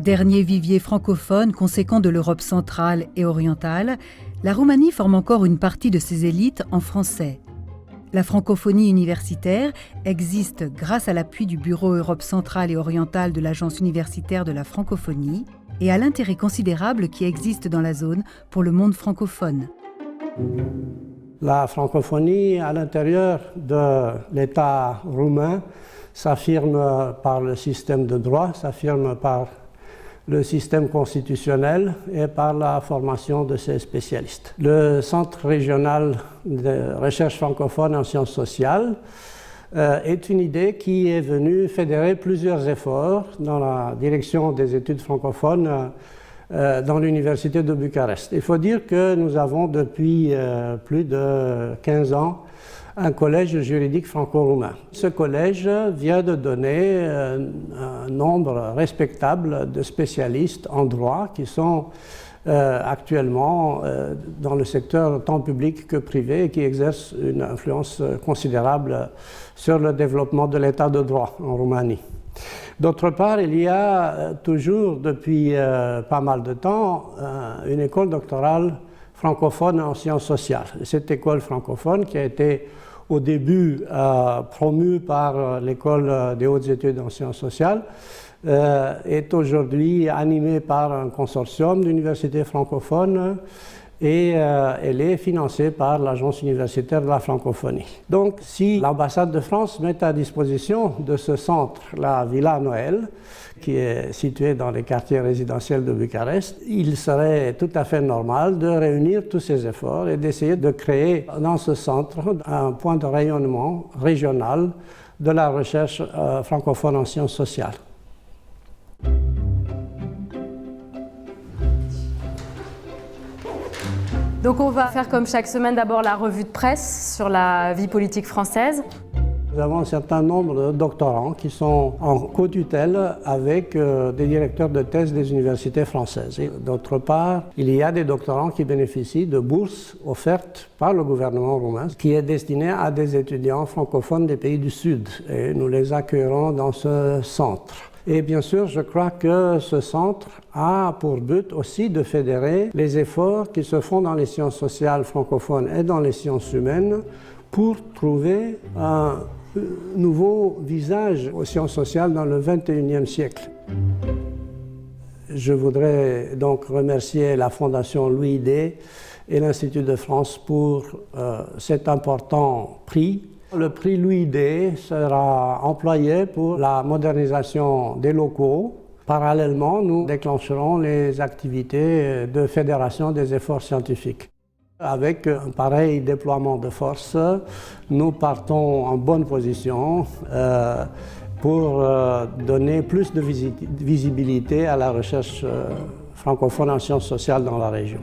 Dernier vivier francophone conséquent de l'Europe centrale et orientale, la Roumanie forme encore une partie de ses élites en français. La francophonie universitaire existe grâce à l'appui du Bureau Europe centrale et orientale de l'Agence universitaire de la francophonie et à l'intérêt considérable qui existe dans la zone pour le monde francophone. La francophonie à l'intérieur de l'État roumain s'affirme par le système de droit, s'affirme par le système constitutionnel et par la formation de ses spécialistes. Le Centre régional de recherche francophone en sciences sociales est une idée qui est venue fédérer plusieurs efforts dans la direction des études francophones dans l'Université de Bucarest. Il faut dire que nous avons depuis plus de 15 ans un collège juridique franco-roumain. Ce collège vient de donner un nombre respectable de spécialistes en droit qui sont actuellement dans le secteur tant public que privé et qui exercent une influence considérable sur le développement de l'état de droit en Roumanie. D'autre part, il y a toujours depuis pas mal de temps une école doctorale francophone en sciences sociales. Cette école francophone qui a été au début promue par l'École des hautes études en sciences sociales, est aujourd'hui animée par un consortium d'universités francophones et elle est financée par l'Agence universitaire de la francophonie. Donc, si l'ambassade de France met à disposition de ce centre la Villa Noël, qui est située dans les quartiers résidentiels de Bucarest, il serait tout à fait normal de réunir tous ces efforts et d'essayer de créer dans ce centre un point de rayonnement régional de la recherche francophone en sciences sociales. Donc on va faire comme chaque semaine d'abord la revue de presse sur la vie politique française. Nous avons un certain nombre de doctorants qui sont en co-tutelle avec des directeurs de thèse des universités françaises. D'autre part, il y a des doctorants qui bénéficient de bourses offertes par le gouvernement roumain qui est destiné à des étudiants francophones des pays du Sud. Et nous les accueillerons dans ce centre. Et bien sûr, je crois que ce centre a pour but aussi de fédérer les efforts qui se font dans les sciences sociales francophones et dans les sciences humaines pour trouver un nouveau visage aux sciences sociales dans le XXIe siècle. Je voudrais donc remercier la Fondation Louis Day et l'Institut de France pour cet important prix. Le prix Louis Day sera employé pour la modernisation des locaux. Parallèlement, nous déclencherons les activités de fédération des efforts scientifiques. Avec un pareil déploiement de force, nous partons en bonne position pour donner plus de visibilité à la recherche francophone en sciences sociales dans la région.